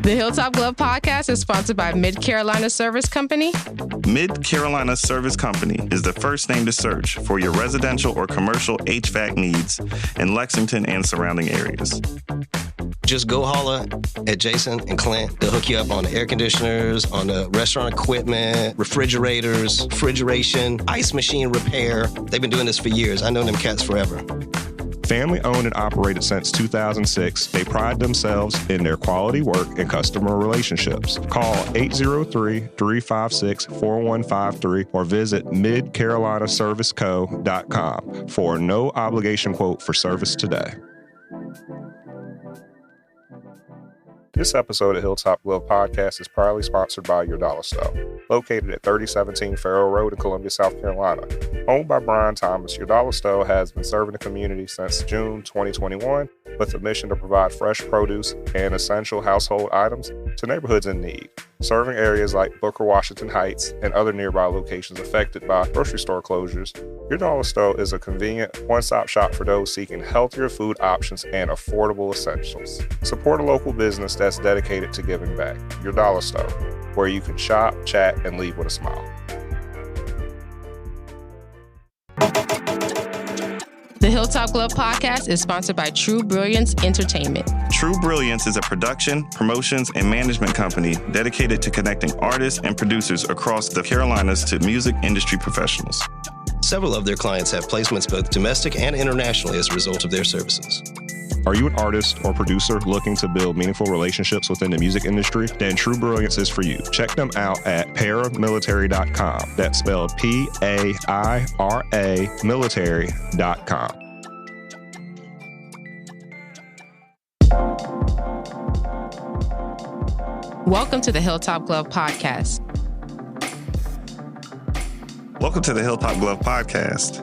The Hilltop Glove Podcast is sponsored by Mid-Carolina Service Company. Mid-Carolina Service Company is the first name to search for your residential or commercial HVAC needs in Lexington and surrounding areas. Just go holler at Jason and Clint. They'll hook you up on the air conditioners, on the restaurant equipment, refrigerators, refrigeration, ice machine repair. They've been doing this for years. I know them cats forever. Family owned and operated since 2006, they pride themselves in their quality work and customer relationships. Call 803-356-4153 or visit midcarolinaserviceco.com for a no obligation quote for service today. This episode of Hilltop Glove Podcast is proudly sponsored by Your Dollar Store, located at 3017 Farrell Road in Columbia, South Carolina. Owned by Brian Thomas, Your Dollar Store has been serving the community since June 2021 with a mission to provide fresh produce and essential household items to neighborhoods in need, serving areas like Booker, Washington Heights, and other nearby locations affected by grocery store closures. Your Dollar Store is a convenient one-stop shop for those seeking healthier food options and affordable essentials. Support a local business that's dedicated to giving back. Your Dollar Store, where you can shop, chat, and leave with a smile. The Hilltop Glove Podcast is sponsored by True Brilliance Entertainment. True Brilliance is a production, promotions, and management company dedicated to connecting artists and producers across the Carolinas to music industry professionals. Several of their clients have placements both domestic and internationally as a result of their services. Are you an artist or producer looking to build meaningful relationships within the music industry? Then True Brilliance is for you. Check them out at paramilitary.com. That's spelled P-A-I-R-A military.com. Welcome to the Hilltop Glove Podcast. Welcome to the Hilltop Glove Podcast.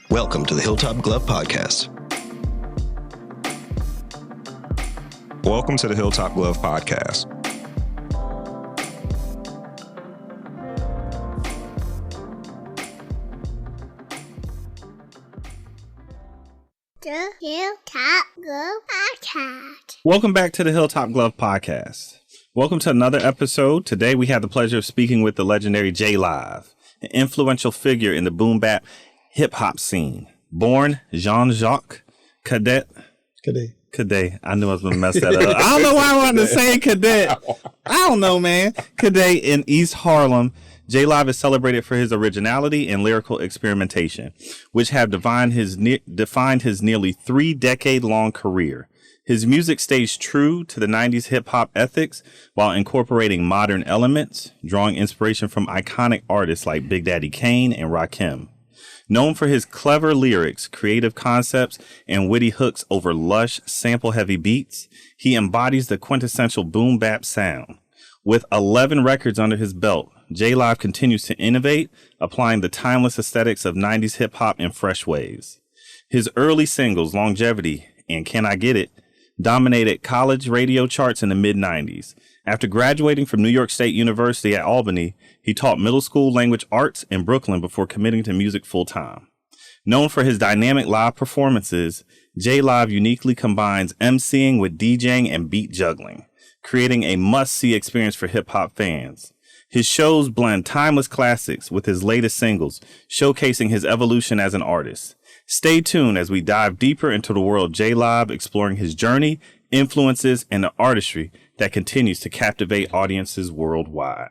Welcome to the Hilltop Glove Podcast. Welcome to the Hilltop Glove Podcast. The Hilltop Glove Podcast. Welcome back to the Hilltop Glove Podcast. Welcome to another episode. Today we have the pleasure of speaking with the legendary J Live, an influential figure in the boom bap hip hop scene. Born Jean-Jacques Cadet. I knew I was going to mess that up. I don't know why I wanted to say Cadet. I don't know, man. Cadet in East Harlem. J Live is celebrated for his originality and lyrical experimentation, which have defined his nearly 3-decade-long career. His music stays true to the 90s hip-hop ethics while incorporating modern elements, drawing inspiration from iconic artists like Big Daddy Kane and Rakim. Known for his clever lyrics, creative concepts, and witty hooks over lush, sample-heavy beats, he embodies the quintessential boom bap sound. With 11 records under his belt, J Live continues to innovate, applying the timeless aesthetics of 90s hip-hop in fresh ways. His early singles, Longevity and Can I Get It, dominated college radio charts in the mid-90s. After graduating from New York State University at Albany, he taught middle school language arts in Brooklyn before committing to music full-time. Known for his dynamic live performances, J Live uniquely combines emceeing with DJing and beat juggling, creating a must-see experience for hip-hop fans. His shows blend timeless classics with his latest singles, showcasing his evolution as an artist. Stay tuned as we dive deeper into the world of J Live, exploring his journey, influences, and the artistry that continues to captivate audiences worldwide.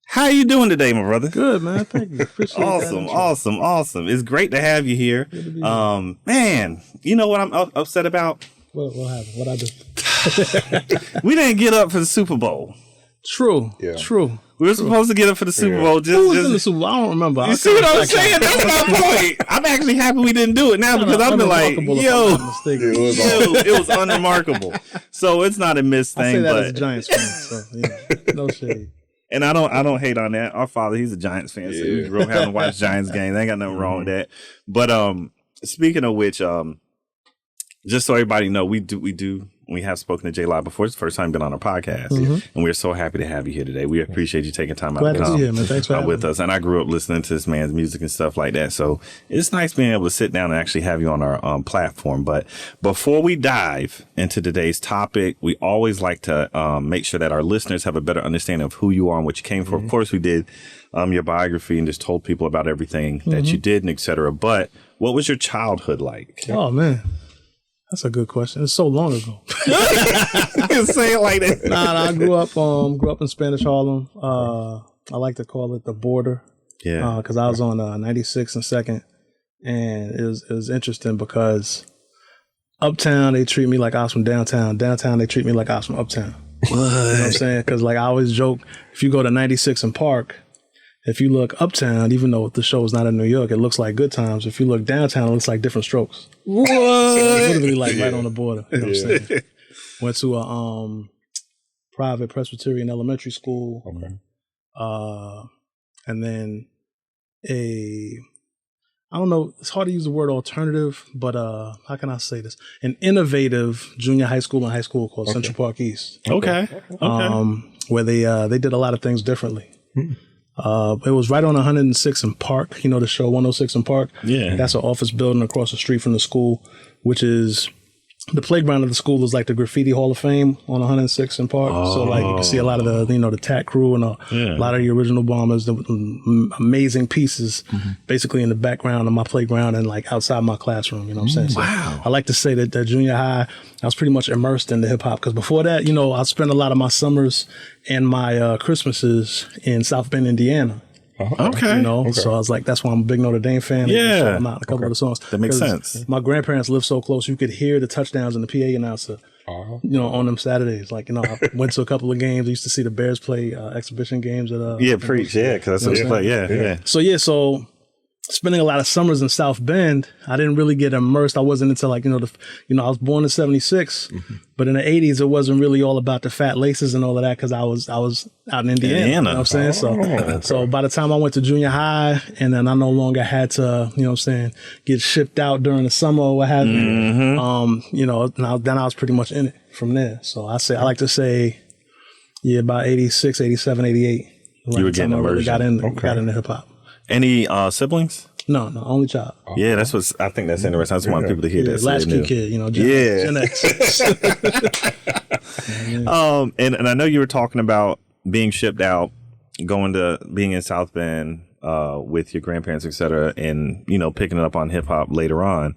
How are you doing today, my brother? Good, man. Thank you. Appreciate Awesome. It's great to have you here. Man, you know what I'm upset about? What happened? What I do? We didn't get up for the Super Bowl. True. We were supposed to get up for the Super Bowl. Who was in the Super Bowl? I don't remember. You see what I'm saying? That's my point. I'm actually happy we didn't do it now because I've been like, it was unremarkable. So it's not a missed thing. I say that but as a Giants fan, so no shade. And I don't hate on that. Our father, he's a Giants fan, so we grew up having to watch Giants games. They ain't got nothing wrong with that. But speaking of which, just so everybody know, we do We have spoken to J Live before. It's the first time been on our podcast, and we're so happy to have you here today. We appreciate you taking time out Glad to to come be here, man. Thanks for having with me. us. And I grew up listening to this man's music and stuff like that, so it's nice being able to sit down and actually have you on our platform. But before we dive into today's topic, we always like to make sure that our listeners have a better understanding of who you are and what you came for. Of course, we did your biography and just told people about everything that you did and et cetera. But what was your childhood like? Oh, man. That's a good question. It's so long ago. Say it like that. I grew up in Spanish Harlem. I like to call it the border. Yeah. Because I was on 96 and 2nd. And it was interesting because uptown, they treat me like I was from downtown. Downtown, they treat me like I was from uptown. What? You know what I'm saying? Because like I always joke, if you go to 96 and Park, if you look uptown, even though the show is not in New York, it looks like Good Times. If you look downtown, it looks like Different Strokes. What? So it's literally like right on the border. You know what I'm saying? Went to a private Presbyterian elementary school. Okay. And then I don't know, it's hard to use the word alternative, but how can I say this? An innovative junior high school and high school called Central Park East. Okay. Where they did a lot of things differently. It was right on 106 and Park, you know, the show 106 and Park. Yeah. That's an office building across the street from the school, which is the playground of the school is like the Graffiti Hall of Fame on 106 and Park. So like you can see a lot of the Tat Crew and a lot of the original bombers, the amazing pieces basically in the background of my playground and like outside my classroom, you know what I'm saying? So I like to say that junior high, I was pretty much immersed in the hip hop because before that, you know, I spent a lot of my summers and my Christmases in South Bend, Indiana. Okay. You know, so I was like, that's why I'm a big Notre Dame fan. Yeah. I'm out a couple of the songs. That makes sense. My grandparents lived so close, you could hear the touchdowns in the PA announcer, you know, on them Saturdays. Like, you know, I went to a couple of games. I used to see the Bears play exhibition games at Preach. Yeah, because that's what you play. Yeah. So spending a lot of summers in South Bend, I didn't really get immersed. I wasn't into like, I was born in 76, but in the 80s, it wasn't really all about the fat laces and all of that because I was out in Indiana. You know what I'm saying? So by the time I went to junior high and then I no longer had to, you know what I'm saying, get shipped out during the summer or what have you, you know, then I was pretty much in it from there. So I like to say, about 86, 87, 88. You were getting immersed. Really got into hip hop. Any siblings? No, only child. Yeah, I think that's interesting. I just want people to hear that. Latchkey kid, you know. Gen X. And I know you were talking about being shipped out, being in South Bend with your grandparents, et cetera, and, you know, picking it up on hip hop later on.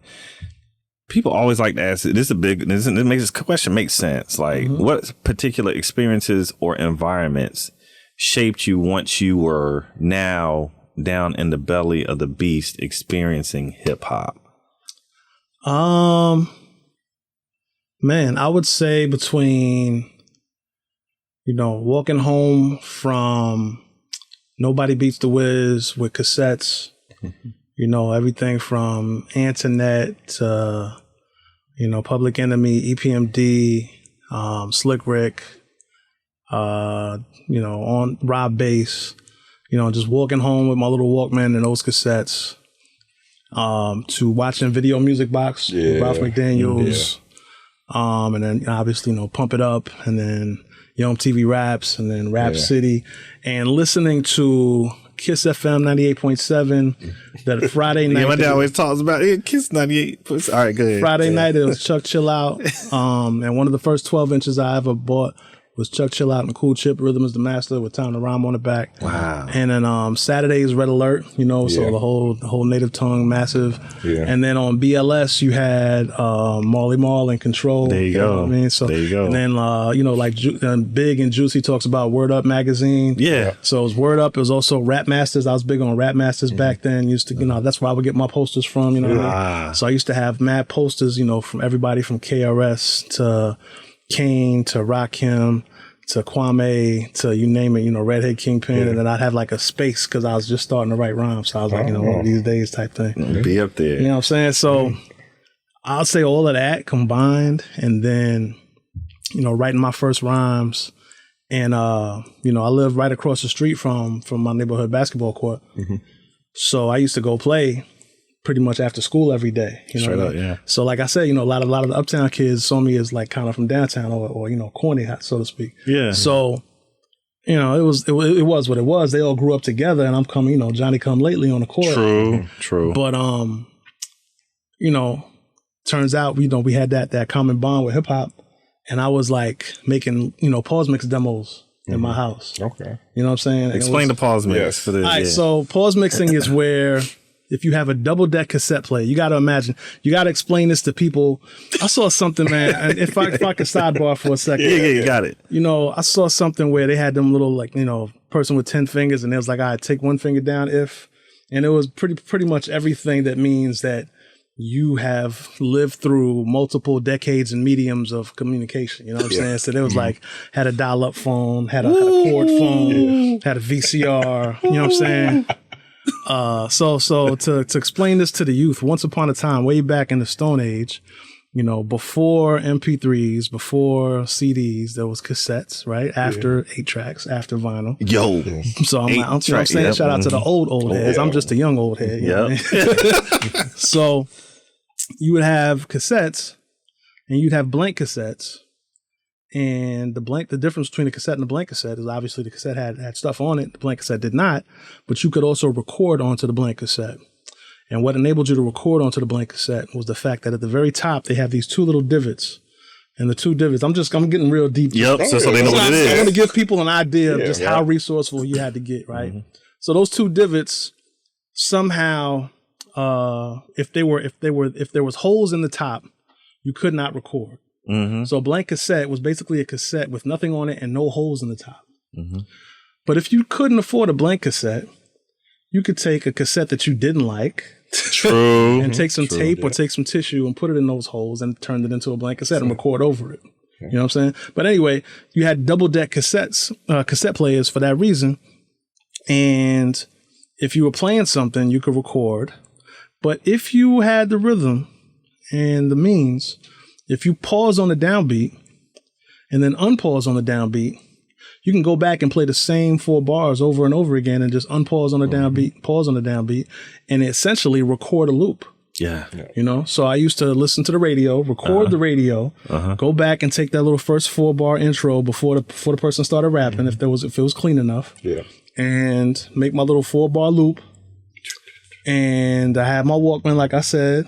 People always like to ask, this makes this question make sense. Like, what particular experiences or environments shaped you once you were now down in the belly of the beast experiencing hip hop? Man, I would say between, you know, walking home from Nobody Beats the Wiz with cassettes, you know, everything from Antoinette to, you know, Public Enemy, EPMD, Slick Rick, you know, on Rob Bass. You know, just walking home with my little Walkman and those cassettes, to watching Video Music Box with Ralph McDaniels, and then obviously, you know, Pump It Up, and then Young TV Raps, and then Rap City, and listening to Kiss FM 98.7 that Friday night. Yeah, my dad always talks about Kiss 98. All right, good. Friday night, it was Chuck Chill Out, and one of the first 12 inches I ever bought was Chuck Chill Out and Cool Chip, Rhythm is the Master with Time to Rhyme on the back. Wow. And then Saturdays, Red Alert, you know, so the whole Native Tongue, massive. Yeah. And then on BLS, you had Marley Marl and Control. There you go. You know what I mean? So, there you go. And then, you know, like Big and Juicy talks about Word Up magazine. Yeah. So it was Word Up. It was also Rap Masters. I was big on Rap Masters back then. Used to, you know, that's where I would get my posters from, you know what I mean? So I used to have mad posters, you know, from everybody from KRS to Kane to Rakim to Kwame, to you name it, you know, Redhead Kingpin, and then I'd have like a space because I was just starting to write rhymes. So I was like, you know, one of these days type thing. Be up there. You know what I'm saying? So I'll say all of that combined, and then, you know, writing my first rhymes. And, you know, I live right across the street from my neighborhood basketball court. So I used to go play pretty much after school every day. You know Straight what up, I mean? yeah. So like I said, you know, a lot of the uptown kids saw me as like kind of from downtown or you know, corny, so to speak. Yeah. So, you know, it was what it was. They all grew up together, and I'm coming, you know, Johnny come lately on the court. True. But you know, turns out, you know, we had that common bond with hip hop, and I was like making, you know, pause mix demos in my house. Okay. You know what I'm saying? Explain the pause mix. Yes. For this. All right, so pause mixing is where if you have a double deck cassette player, you got to imagine, you got to explain this to people. I saw something, man, and if I could sidebar for a second. Yeah, you got it. You know, I saw something where they had them little, like, you know, person with 10 fingers, and it was like, all right, take one finger down and it was pretty much everything that means that you have lived through multiple decades and mediums of communication. You know what I'm saying? So there was like, had a dial-up phone, had a cord phone, had a VCR. You know what I'm saying? So to explain this to the youth, once upon a time, way back in the Stone Age, you know, before MP3s, before CDs, there was cassettes, right? After 8 tracks, after vinyl. Yo. So I'm saying, yep. shout out to the old heads. Yeah. I'm just a young old head. You know what I mean? So you would have cassettes, and you'd have blank cassettes. And the difference between a cassette and a blank cassette is obviously the cassette had stuff on it. The blank cassette did not, but you could also record onto the blank cassette. And what enabled you to record onto the blank cassette was the fact that at the very top, they have these 2 little divots. And the 2 divots, I'm getting real deep. Yep, so they know what it is. I want to give people an idea of just how resourceful you had to get, right? Mm-hmm. So those 2 divots, somehow, if there was holes in the top, you could not record. Mm-hmm. So a blank cassette was basically a cassette with nothing on it and no holes in the top. Mm-hmm. But if you couldn't afford a blank cassette, you could take a cassette that you didn't like, and take some tape or take some tissue and put it in those holes and turn it into a blank cassette and record over it. You know what I'm saying? But anyway, you had double deck cassette players for that reason. And if you were playing something, you could record. But if you had the rhythm and the means, if you pause on the downbeat and then unpause on the downbeat, you can go back and play the same 4 bars over and over again and just unpause on the downbeat, pause on the downbeat, and essentially record a loop. Yeah. You know, so I used to listen to the radio, record the radio, go back and take that little first 4-bar intro before the person started rapping, if it was clean enough. Yeah. And make my little 4-bar loop. And I had my Walkman, like I said.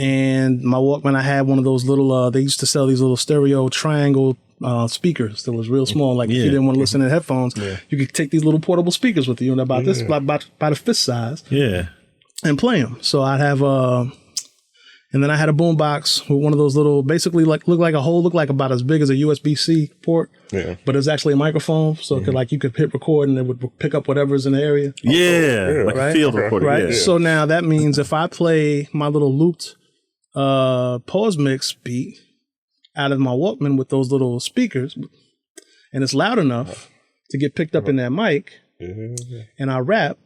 And my Walkman, I had one of those little, they used to sell these little stereo triangle speakers that was real small. Like if you didn't want to listen to headphones, you could take these little portable speakers with you, and about this, about the fist size. Yeah. And play them. So I'd have, and then I had a boombox with one of those little, basically looked like about as big as a USB-C port. Yeah. But it was actually a microphone, so it could you could hit record and it would pick up whatever's in the area. Yeah. Like a field recorder. Right. Yeah. So now that means if I play my little looped pause mix beat out of my Walkman with those little speakers, and it's loud enough to get picked up in that mic, and I rap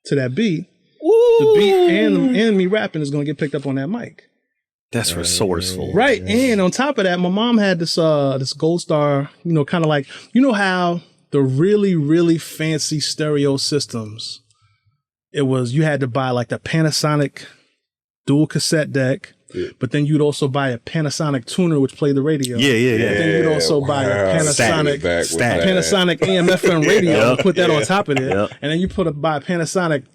to that beat, the beat and me rapping is going to get picked up on that mic. That's resourceful. Right. And on top of that, my mom had this Gold Star, you know, kind of like, you know how the really, really fancy stereo systems, it was, you had to buy like the Panasonic dual cassette deck, but then you'd also buy a Panasonic tuner, which played the radio. Yeah. Then you'd also buy a Panasonic AM/FM radio and put that on top of it. And then you buy a Panasonic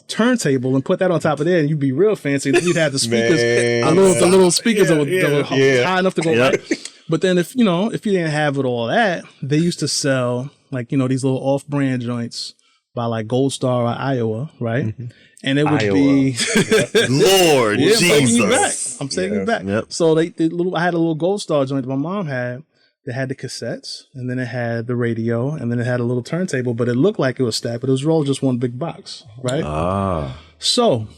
turntable and put that on top of there, and you'd be real fancy. Then you'd have the speakers, the little speakers that were high enough to go right. But then if you didn't have it all that, they used to sell like, you know, these little off-brand joints by like Gold Star or Iowa, right? Mm-hmm. And it would be Lord Jesus. I'm taking you back. Yep. So I had a little Gold Star joint that my mom had. They had the cassettes, and then it had the radio, and then it had a little turntable, but it looked like it was stacked, but it was all just one big box, right? So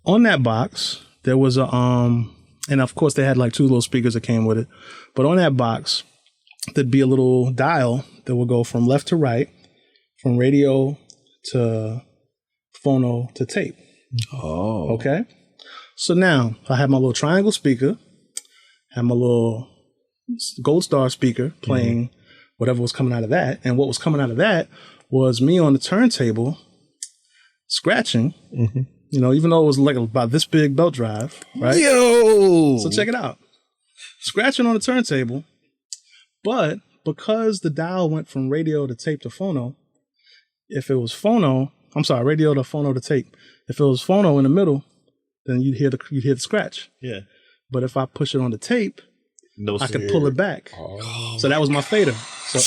on that box, there was a and of course they had like 2 little speakers that came with it. But on that box, there'd be a little dial that would go from left to right, from radio to phono to tape. Okay. So now I have my little triangle speaker, have my little Gold Star speaker playing whatever was coming out of that. And what was coming out of that was me on the turntable scratching even though it was like about this big belt drive, right? Yo! So check it out. Scratching on the turntable, but because the dial went from radio to tape to phono, if it was radio to phono to tape. If it was phono in the middle, then you'd hear the scratch. Yeah. But if I push it on the tape, No, I could pull it back. Oh. So that was my fader. So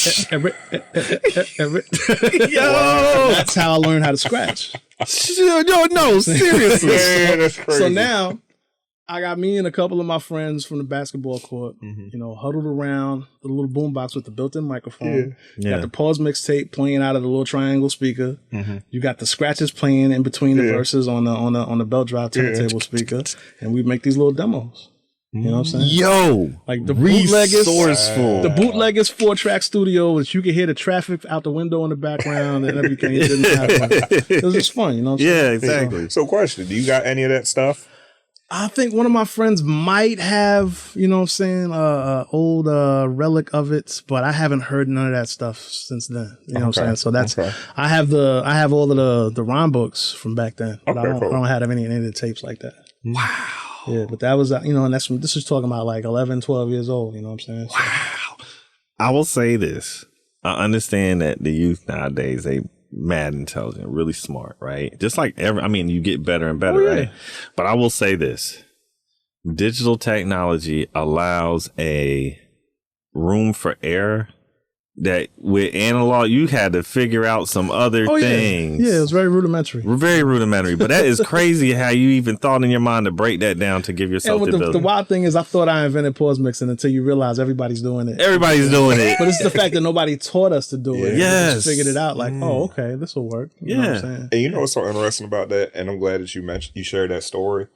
Yo! that's how I learned how to scratch. No, seriously. Man, that's crazy. So now I got me and a couple of my friends from the basketball court, huddled around the little boombox with the built-in microphone. You got the pause mixtape playing out of the little triangle speaker. You got the scratches playing in between the verses on the belt drive turntable speaker, and we make these little demos. You know what I'm saying? Yo, like the resourceful. The bootleggers 4-track studio, which you could hear the traffic out the window in the background and everything. It was just fun, you know what I'm saying? Yeah, exactly. So question, do you got any of that stuff? I think one of my friends might have, old relic of it, but I haven't heard none of that stuff since then. You know what I'm saying? So that's I have all of the rhyme books from back then, but I don't have any of the tapes like that. Wow. Yeah, but that was and this is talking about like 11, 12 years old. You know what I'm saying? So. Wow. I will say this: I understand that the youth nowadays they mad intelligent, really smart, right? Just like you get better and better, right? But I will say this: digital technology allows a room for error that with analog you had to figure out some other things. Yeah, it was very rudimentary. Very rudimentary. But that is crazy how you even thought in your mind to break that down to give yourself the ability. The wild thing is I thought I invented pause mixing until you realize everybody's doing it. Everybody's doing it. But it's the fact that nobody taught us to do it. Yes. We just figured it out like, okay, this will work. You know what I'm saying? And you know what's so interesting about that? And I'm glad that you shared that story.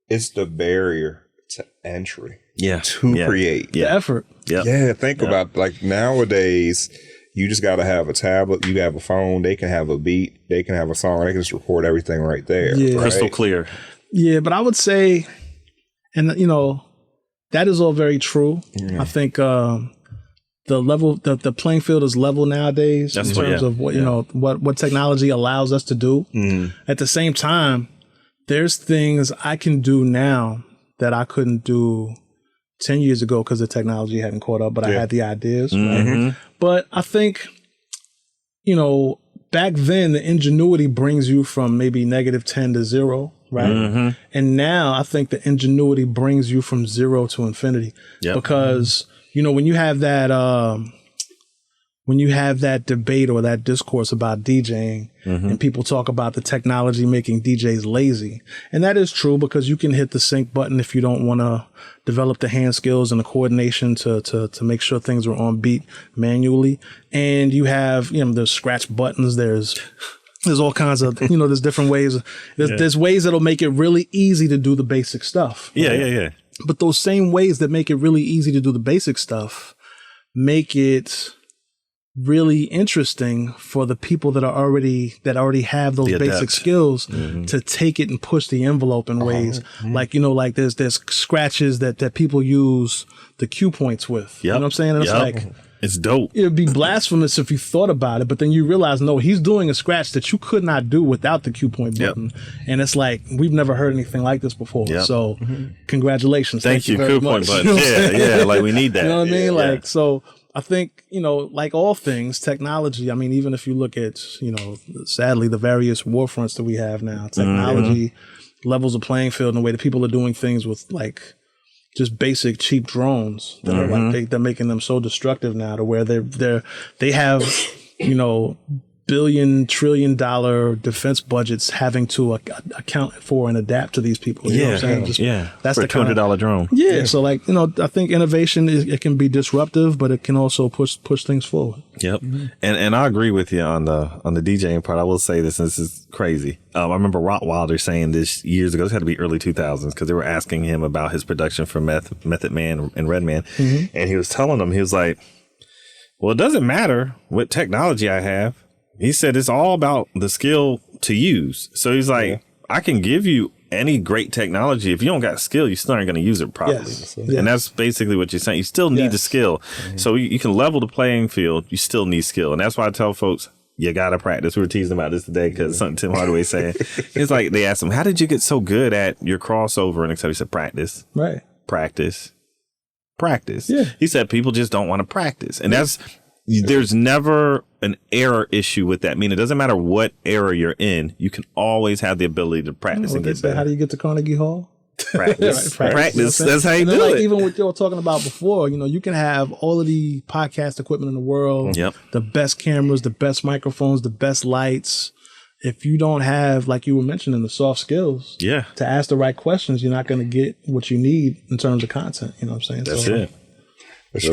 It's the barrier to entry. Yeah. To create. The effort. Yep. Yeah, think about like nowadays, you just got to have a tablet, you have a phone, they can have a beat, they can have a song, they can just record everything right there. Yeah. Right? Crystal clear. Yeah, but I would say, and that is all very true. I think the playing field is level nowadays in terms of what technology allows us to do. At the same time, there's things I can do now that I couldn't do 10 years ago because the technology hadn't caught up, but I had the ideas. Right? But I think, back then the ingenuity brings you from maybe -10 to 0, right? And now I think the ingenuity brings you from 0 to infinity. Because, when you have that debate or that discourse about DJing and people talk about the technology making DJs lazy. And that is true because you can hit the sync button if you don't want to develop the hand skills and the coordination to make sure things are on beat manually. And you have, there's scratch buttons. There's all kinds of, there's different ways. There's ways that'll make it really easy to do the basic stuff. Right? Yeah. But those same ways that make it really easy to do the basic stuff make it really interesting for the people that already have those basic skills to take it and push the envelope in ways like there's scratches that people use the cue points with. You know what I'm saying? And it's like it's dope. It would be blasphemous if you thought about it, but then you realize no, he's doing a scratch that you could not do without the cue point button. And it's like we've never heard anything like this before. So congratulations. Thank you. Very Cue point much. button. Yeah, like we need that. You know what I mean? Like so I think, like all things, technology, even if you look at, sadly, the various war fronts that we have now, technology levels the playing field in the way that people are doing things with like just basic cheap drones that are like, they're making them so destructive now to where they have, $1 trillion defense budgets having to account for and adapt to these people. You know what I'm saying? That's for the kind $200 drone. Yeah. So like, I think innovation it can be disruptive, but it can also push things forward. Yep. And I agree with you on the DJing part. I will say this, and this is crazy. I remember Rottweiler saying this years ago. This had to be early 2000s because they were asking him about his production for Method Man and Redman. And he was telling them, he was like, well, it doesn't matter what technology I have. He said it's all about the skill to use. So he's like, I can give you any great technology. If you don't got skill, you still aren't going to use it properly. And that's basically what you're saying. You still need the skill. So you can level the playing field. You still need skill. And that's why I tell folks, You gotta practice. We were teasing about this today because something Tim Hardaway saying. It's like they asked him, "How did you get so good at your crossover?" And he said, "Practice, Right? practice." Yeah. He said people just don't want to practice, and there's never an error issue with that. I mean, it doesn't matter what era you're in, you can always have the ability to practice and get better. How do you get to Carnegie Hall? Practice. Right, Practice. You know That's how you do like, it. Even what you were talking about before, you can have all of the podcast equipment in the world, Yep. the best cameras, the best microphones, the best lights. If you don't have, like you were mentioning, the soft skills Yeah. to ask the right questions, you're not going to get what you need in terms of content. You know what I'm saying? That's it.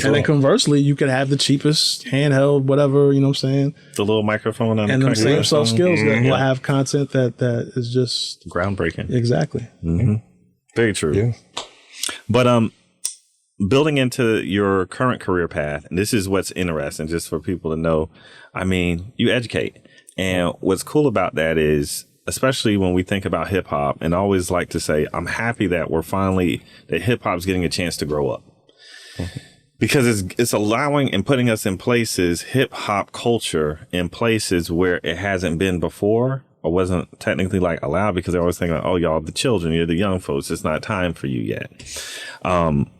And then conversely, you could have the cheapest handheld, whatever, you know what I'm saying? The little microphone on And the them same soft skills that Yeah. will have content that is just Groundbreaking. exactly. Very true. Yeah. But building into your current career path, and this is what's interesting, just for people to know. I mean, you educate, and what's cool about that is, especially when we think about hip hop, and I always like to say, I'm happy that that hip hop's getting a chance to grow up. Because it's allowing and putting us in places, hip hop culture in places where it hasn't been before, or wasn't technically like allowed, because they're always thinking, oh, y'all, the children, you're the young folks. It's not time for you yet.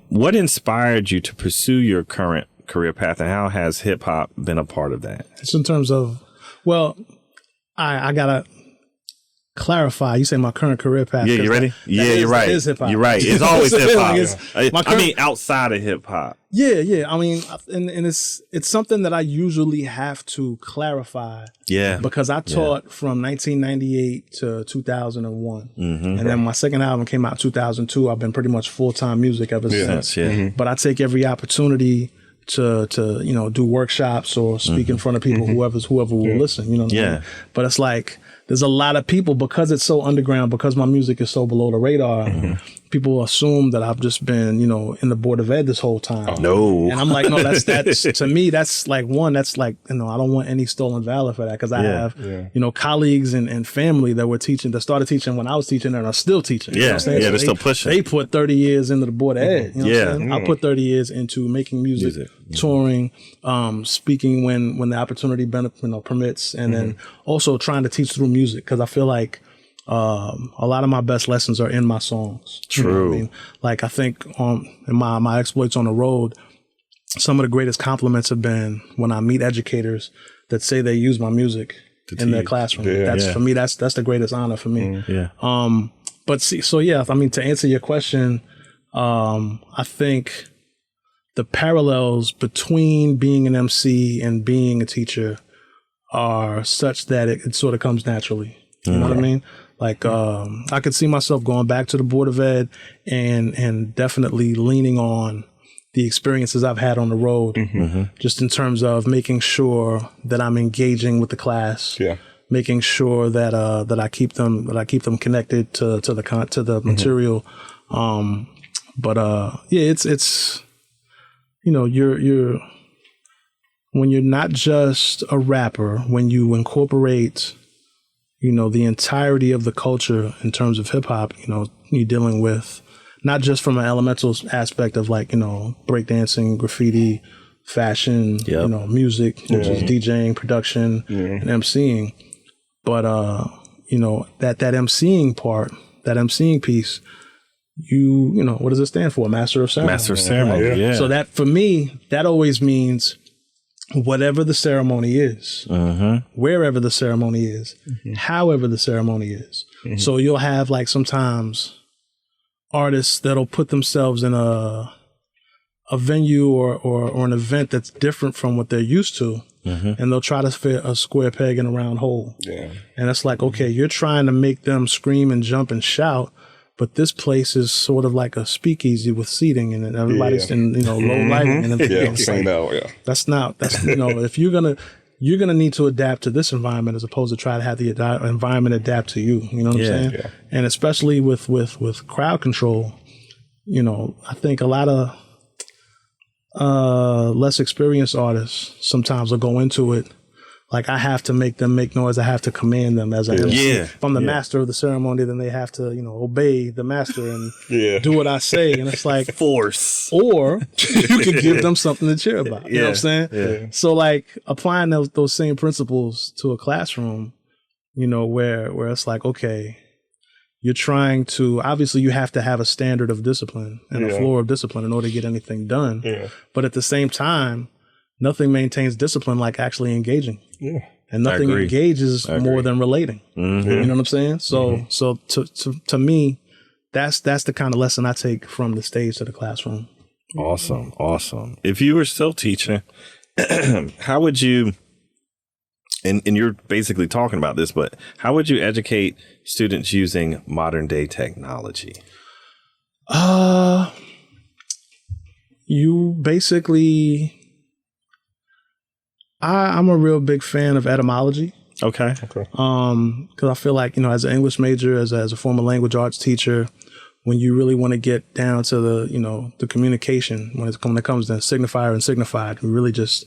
What inspired you to pursue your current career path, and how has hip hop been a part of that? It's in terms of, well, I gotta clarify. You say my current career path. Yeah, you ready? You're right. That is hip hop. You're right. It's always hip hop. Like I mean, outside of hip hop. Yeah. I mean, and it's something that I usually have to clarify. Yeah. Because I taught from 1998 to 2001, and then my second album came out in 2002. I've been pretty much full-time music ever since. Yeah. But I take every opportunity to do workshops or speak in front of people, whoever will listen. You know what I mean? But it's like, there's a lot of people, because it's so underground, because my music is so below the radar, people assume that I've just been, in the Board of Ed this whole time. No. And I'm like, no, that's to me, that's like, I don't want any stolen valor for that, because I have, colleagues and family that started teaching when I was teaching and are still teaching. Yeah. You know what I'm saying? Yeah, So they're still pushing. They put 30 years into the Board of Ed. You know what I'm saying? I put 30 years into making music. Touring, speaking when the opportunity permits, and then also trying to teach through music, because I feel like a lot of my best lessons are in my songs. True. You know what I mean? Like, I think in my exploits on the road, some of the greatest compliments have been when I meet educators that say they use my music in their classroom. For me, that's the greatest honor for me. But see, I mean, to answer your question, I think the parallels between being an MC and being a teacher are such that it sort of comes naturally. You know what I mean? Like, I could see myself going back to the Board of Ed and definitely leaning on the experiences I've had on the road, just in terms of making sure that I'm engaging with the class, making sure that I keep them connected to the material. It's you're when you're not just a rapper, when you incorporate, the entirety of the culture in terms of hip hop, you're dealing with not just from an elemental aspect of like, breakdancing, graffiti, fashion, music, which is DJing, production, and emceeing. But, that emceeing part, that emceeing piece, what does it stand for? Master of ceremony. Master of ceremony, yeah. So that, for me, that always means whatever the ceremony is, wherever the ceremony is, however the ceremony is. So you'll have, like, sometimes artists that'll put themselves in a venue or an event that's different from what they're used to, and they'll try to fit a square peg in a round hole. And it's like, okay, you're trying to make them scream and jump and shout, but this place is sort of like a speakeasy with seating, and everybody's in low lighting and everything. That's if you're gonna need to adapt to this environment as opposed to try to have the environment adapt to you. You know what I'm saying? And especially with crowd control, I think a lot of less experienced artists sometimes will go into it like I have to make them make noise. I have to command them as an MC. Yeah. If I'm the master of the ceremony, then they have to, obey the master and do what I say. And it's like force. Or you can give them something to cheer about. You know what I'm saying? Yeah. So like applying those same principles to a classroom, where it's like, okay, you're trying to, obviously you have to have a standard of discipline and a floor of discipline in order to get anything done. Yeah. But at the same time, nothing maintains discipline like actually engaging. Yeah. And nothing engages more than relating. Mm-hmm. You know what I'm saying? So so to me, that's the kind of lesson I take from the stage to the classroom. Awesome. If you were still teaching, how would you, and you're basically talking about this, but how would you educate students using modern day technology? You basically, I'm a real big fan of etymology. Okay. Because I feel like, as an English major, as a former language arts teacher, when you really want to get down to the communication, when it comes to signifier and signified, really just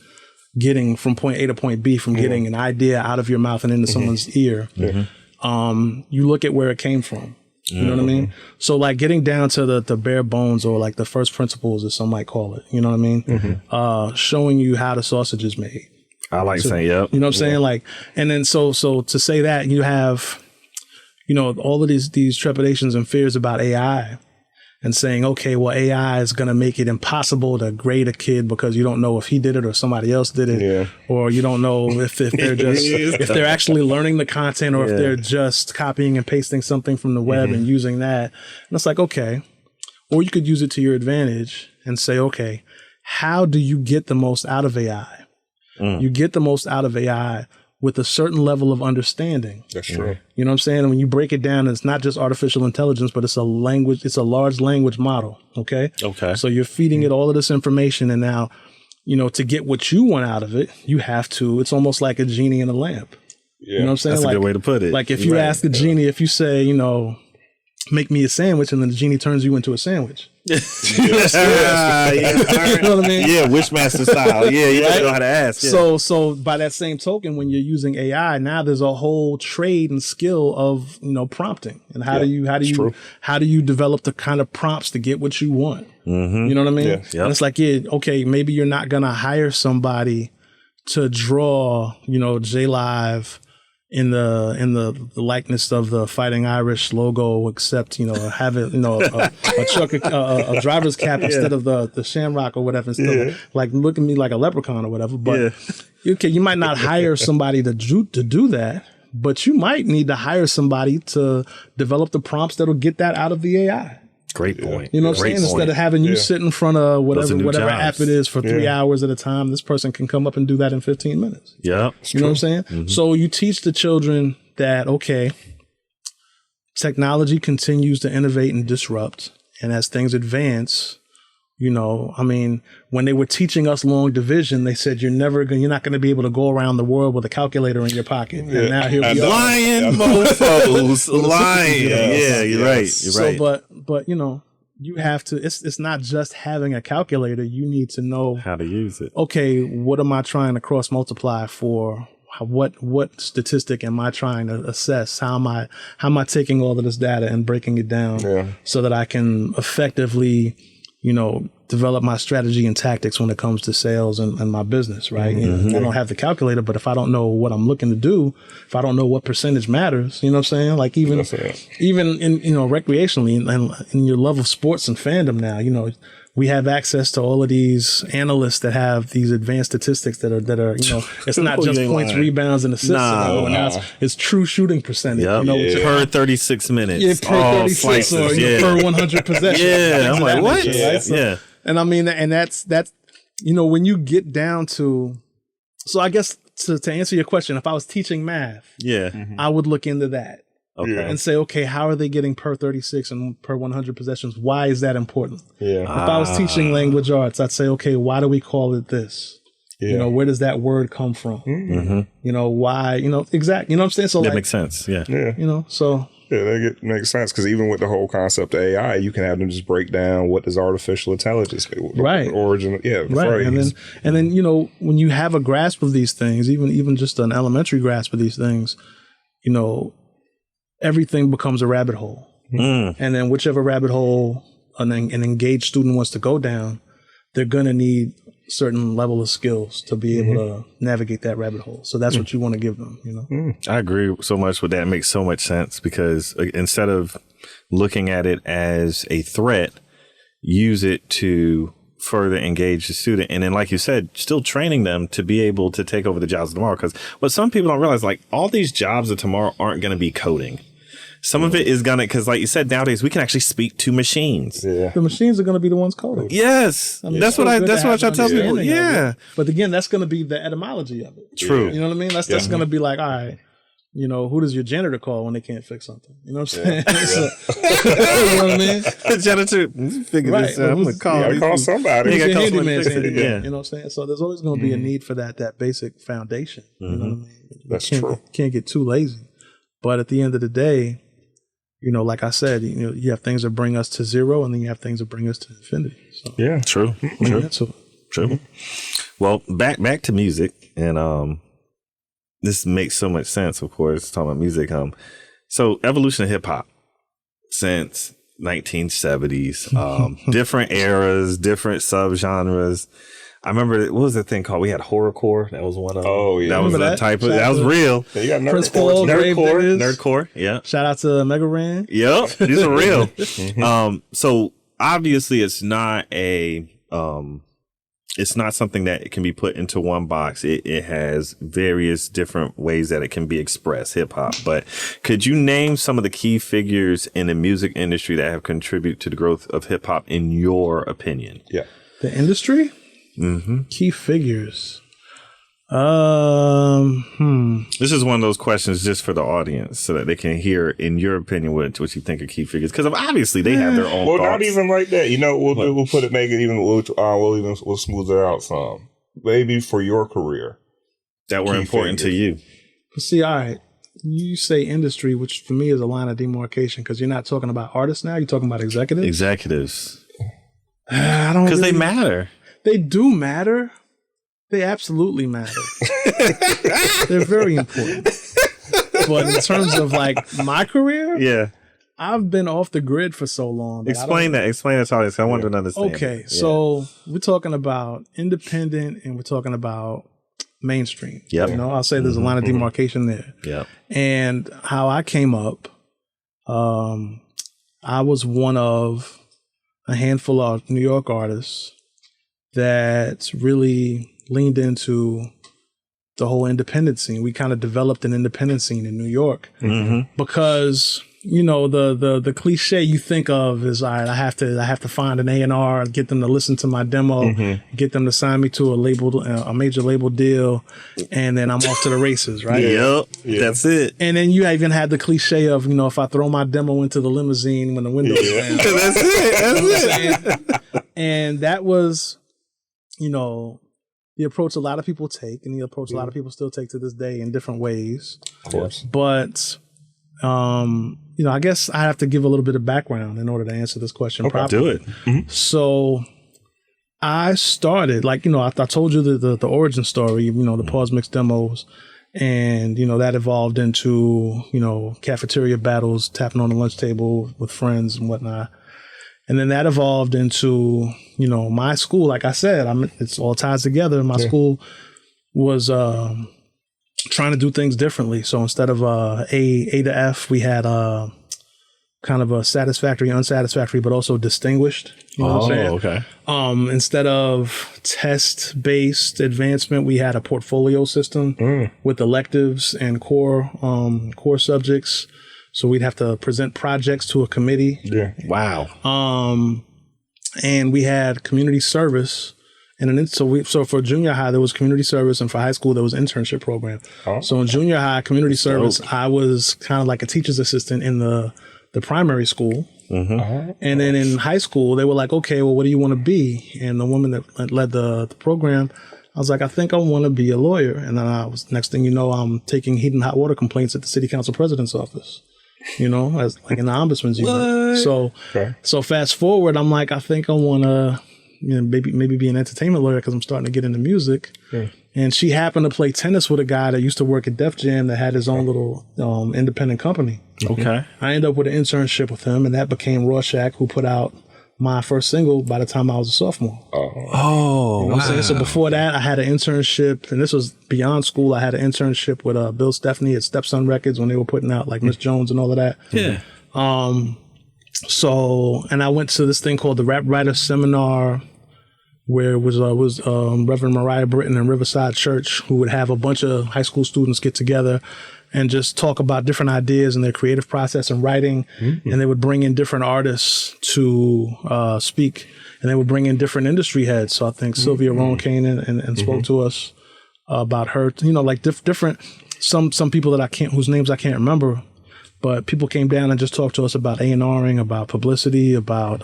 getting from point A to point B, from getting an idea out of your mouth and into someone's ear, you look at where it came from. You know what I mean? So like getting down to the bare bones, or like the first principles, as some might call it, you know what I mean? Showing you how the sausage is made. I like saying, yep. You know what I'm saying? Like, and then so to say that, you have, all of these trepidations and fears about AI, and saying, okay, well, AI is going to make it impossible to grade a kid because you don't know if he did it or somebody else did it, or you don't know if they're just if they're actually learning the content, or if they're just copying and pasting something from the web and using that. And it's like, okay, or you could use it to your advantage and say, okay, how do you get the most out of AI? You get the most out of AI with a certain level of understanding. That's true. You know what I'm saying? And when you break it down, it's not just artificial intelligence, but it's a large language model. Okay. So you're feeding it all of this information, and now, to get what you want out of it, you have to, it's almost like a genie in a lamp. Yeah. You know what I'm saying? That's a good way to put it. Like if you ask the genie, if you say, make me a sandwich, and then the genie turns you into a sandwich. You know what I mean? Yeah, Wishmaster style. Yeah, you don't know how to ask. Yeah. So by that same token, when you're using AI, now there's a whole trade and skill of prompting, and how do you develop the kind of prompts to get what you want? You know what I mean? Yeah. Yep. And it's like, okay, maybe you're not gonna hire somebody to draw, J-Live in the likeness of the Fighting Irish logo, except have it a driver's cap instead of the shamrock or whatever, instead of, like, look at me like a leprechaun or whatever. But okay, you might not hire somebody to do that, but you might need to hire somebody to develop the prompts that'll get that out of the AI. Great point. You know what I'm saying? Instead of having you sit in front of whatever app it is for 3 hours at a time, this person can come up and do that in 15 minutes. Yeah. You know what I'm saying? Mm-hmm. So you teach the children that, okay, technology continues to innovate and disrupt. And as things advance, when they were teaching us long division, they said you're not going to be able to go around the world with a calculator in your pocket. And now here we are. Lying mofos. Lying. Yeah, you're right. You're right. But you have to, it's not just having a calculator. You need to know how to use it. Okay, what am I trying to cross multiply for? What statistic am I trying to assess? How am I taking all of this data and breaking it down so that I can effectively develop my strategy and tactics when it comes to sales and my business, right? I don't have the calculator, but if I don't know what I'm looking to do, if I don't know what percentage matters, you know what I'm saying? Like even in, recreationally and in your love of sports and fandom now, we have access to all of these analysts that have these advanced statistics that are it's not just points, rebounds, and assists. It's true shooting percentage. Yep. Per 36 minutes. Yeah, per 36 or per 100 possessions. Yeah, I'm like, what? Right? So, and and that's when you get down to, so I guess to answer your question, if I was teaching math, I would look into that. Okay. And say, okay, how are they getting per 36 and per 100 possessions? Why is that important? If I was teaching language arts, I'd say, okay, why do we call it this? Where does that word come from? Why? Exactly. You know what I'm saying? So that makes sense. Yeah. So Yeah, that makes sense, because even with the whole concept of AI, you can have them just break down what does artificial intelligence mean, right? The origin, the right, phrase. and then you know, when you have a grasp of these things, even just an elementary grasp of these things, you know, everything becomes a rabbit hole, and then whichever rabbit hole an engaged student wants to go down, they're gonna need certain level of skills to be able to navigate that rabbit hole. So that's what you want to give them, you know? I agree so much with that. It makes so much sense, because instead of looking at it as a threat, use it to further engage the student. And then, like you said, still training them to be able to take over the jobs of tomorrow. Because what some people don't realize, like, all these jobs of tomorrow aren't going to be coding. Some of it is gonna, because like you said, nowadays we can actually speak to machines. Yeah. The machines are gonna be the ones coding. Yes, I mean, that's what I try to tell people. Yeah, but again, that's gonna be the etymology of it. True. You know what I mean? That's gonna be like, all right, you know, who does your janitor call when they can't fix something? You know what I'm saying? So, you know what I mean? The janitor, figure this out. I'm gonna call somebody. Who's your handyman's Yeah. handyman? You know what I'm saying? So there's always gonna be a need for that basic foundation. You know what I mean? That's true. Can't get too lazy. But at the end of the day, you know, like I said, you know, you have things that bring us to zero, and then you have things that bring us to infinity. So, yeah, true. True. Well, back to music, and this makes so much sense. Of course, talking about music. So evolution of hip hop since 1970s, different eras, different subgenres. I remember, what was the thing called? We had horrorcore. That was one of them. Oh, yeah. That was a type of, that was real. Yeah, you got Nerdcore. Yeah. Shout out to Mega Ran. Yep. These are real. So obviously it's not it's not something that can be put into one box. It has various different ways that it can be expressed, hip hop. But could you name some of the key figures in the music industry that have contributed to the growth of hip hop, in your opinion? Yeah. The industry? Key figures. This is one of those questions just for the audience, so that they can hear, in your opinion, what you think are key figures. Because obviously they have their own. Well, thoughts. not even like that. You know, we'll put it, make it even. We'll smooth it out some. Maybe for your career that were important to you. See, all right. You say industry, which for me is a line of demarcation, because you're not talking about artists now. You're talking about executives. Executives. I don't. Because they matter. They do matter. They absolutely matter. They're very important. But in terms of like my career, yeah, I've been off the grid for so long. Explain that to audience. I want to understand. Okay, so we're talking about independent and we're talking about mainstream. Yep. You know, I'll say there's a line of demarcation there. Yeah. And how I came up, I was one of a handful of New York artists that really leaned into the whole independent scene. We kind of developed an independent scene in New York because, you know, the cliche you think of is, all right, I have to find an A&R, get them to listen to my demo, get them to sign me to a major label deal, and then I'm off to the races, right? Yep, that's it. And then you even had the cliche of, you know, if I throw my demo into the limousine when the windows down. That's it. And that was, you know, the approach a lot of people take, and the approach a lot of people still take to this day in different ways. Of course. But, you know, I guess I have to give a little bit of background in order to answer this question properly. Do it. So I started, like, you know, I told you the origin story, you know, the pause mix demos, and, you know, that evolved into, you know, cafeteria battles, tapping on the lunch table with friends and whatnot. And then that evolved into, you know, my school. Like I said, it's all ties together. My school was trying to do things differently. So instead of A to F, we had kind of a satisfactory, unsatisfactory, but also distinguished. You know what I'm saying? Okay. Instead of test-based advancement, we had a portfolio system with electives and core subjects. So we'd have to present projects to a committee. Yeah. Wow. And we had community service, and so for junior high there was community service, and for high school there was internship program. So in junior high community service, I was kind of like a teacher's assistant in the primary school. And then in high school they were like, okay, well, what do you want to be? And the woman that led the program, I was like, I think I want to be a lawyer. And then next thing you know, I'm taking heat and hot water complaints at the city council president's office. you know, as like in the ombudsman's unit. So fast forward, I'm like, I think I want to, you know, maybe be an entertainment lawyer because I'm starting to get into music. Yeah. And she happened to play tennis with a guy that used to work at Def Jam that had his own little independent company. Okay. I ended up with an internship with him, and that became Rorschach, who put out my first single by the time I was a sophomore. Oh, you know what I'm saying? So before that, I had an internship, and this was beyond school. I had an internship with Bill Stepney at Stepson Records when they were putting out like Miss Jones and all of that. Yeah. So, and I went to this thing called the Rap Writer Seminar, where it was Reverend Mariah Britton and Riverside Church, who would have a bunch of high school students get together and just talk about different ideas and their creative process and writing. And they would bring in different artists to speak, and they would bring in different industry heads. So I think Sylvia Rohn came in and spoke to us about her, you know, like different, some people that whose names I can't remember, but people came down and just talked to us about A&Ring, about publicity, about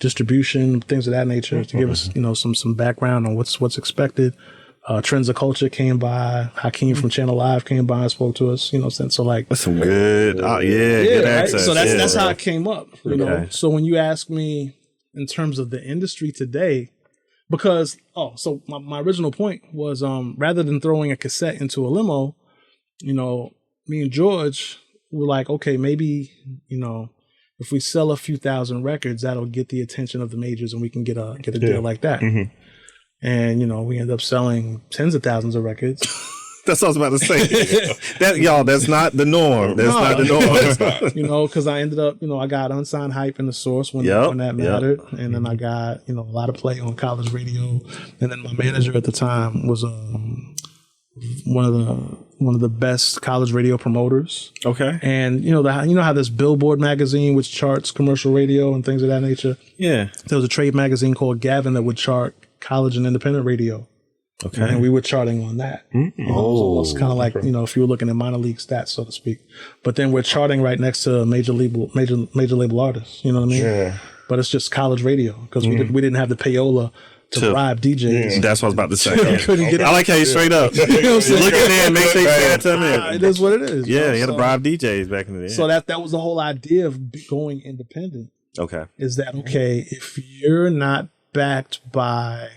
distribution, things of that nature, to give us, you know, some background on what's expected. Trends of Culture came by. Hakeem from Channel Live came by and spoke to us. You know, so like that's some good. Good access. Right? So that's how it came up. You know. So when you ask me in terms of the industry today, because so my original point was rather than throwing a cassette into a limo, you know, me and George were like, okay, maybe, you know, if we sell a few thousand records, that'll get the attention of the majors, and we can get a deal like that. And, you know, we end up selling tens of thousands of records. That's what I was about to say. That's not the norm. That's not the norm. You know, because I ended up, you know, I got Unsigned Hype in The Source when that mattered. And then I got, you know, a lot of play on college radio. And then my manager at the time was one of the best college radio promoters. Okay. And you know how this Billboard magazine, which charts commercial radio and things of that nature. Yeah. There was a trade magazine called Gavin that would chart college and independent radio. Okay. And we were charting on that. So it's kind of like, you know, if you were looking at minor league stats, so to speak. But then we're charting right next to major label artists. You know what I mean? Yeah. But it's just college radio because we didn't have the payola to bribe DJs. That's what I was about to say. I like how you straight up. You know what I'm saying? Look at there and make sure you say it to me. It is what it is. Yeah, you had to bribe DJs back in the day. So that was the whole idea of going independent. Okay. Is that, okay, if you're not backed by,